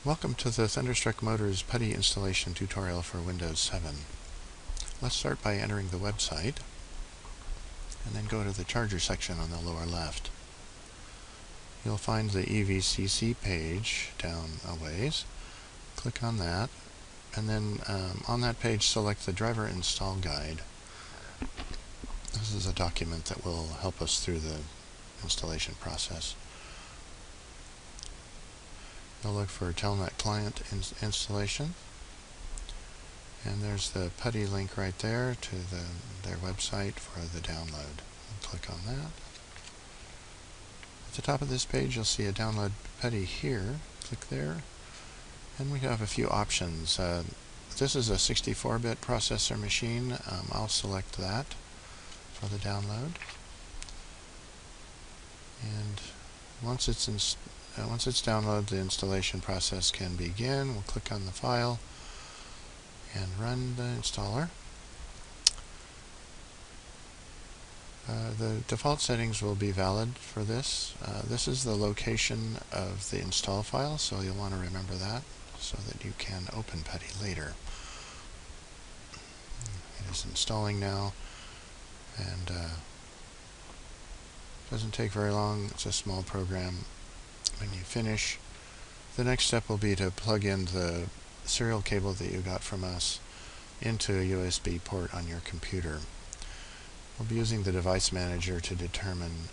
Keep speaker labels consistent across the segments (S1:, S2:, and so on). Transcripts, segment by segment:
S1: Welcome to the Thunderstruck Motors Putty installation tutorial for Windows 7. Let's start by entering the website and then go to the charger section on the lower left. You'll find the EVCC page down a ways. Click on that and then on that page select the driver install guide. This is a document that will help us through the installation process. You'll look for Telnet client installation, and there's the Putty link right there to their website for the download. Click on that. At the top of this page you'll see a download Putty here. Click there, and we have a few options. This is a 64-bit processor machine. I'll select that for the download, and once it's downloaded, the installation process can begin. We'll click on the file and run the installer. The default settings will be valid for this. This is the location of the install file, so you'll want to remember that so that you can open Putty later. It is installing now, and doesn't take very long. It's a small program. When you finish, the next step will be to plug in the serial cable that you got from us into a USB port on your computer. We'll be using the device manager to determine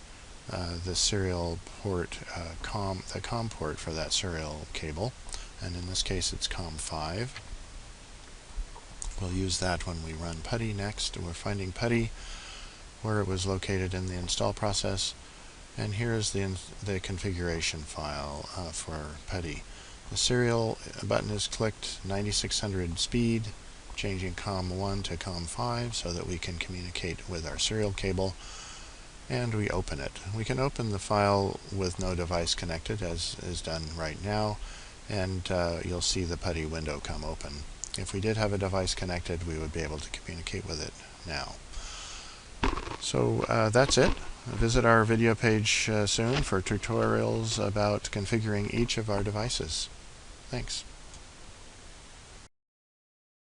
S1: the serial port, the COM port for that serial cable, and in this case it's COM5. We'll use that when we run Putty next. We're finding Putty where it was located in the install process. And here is the configuration file for Putty. The serial button is clicked, 9600 speed, changing COM1 to COM5 so that we can communicate with our serial cable, and we open it. We can open the file with no device connected, as is done right now, and you'll see the Putty window come open. If we did have a device connected, we would be able to communicate with it now. So that's it. Visit our video page soon for tutorials about configuring each of our devices. Thanks.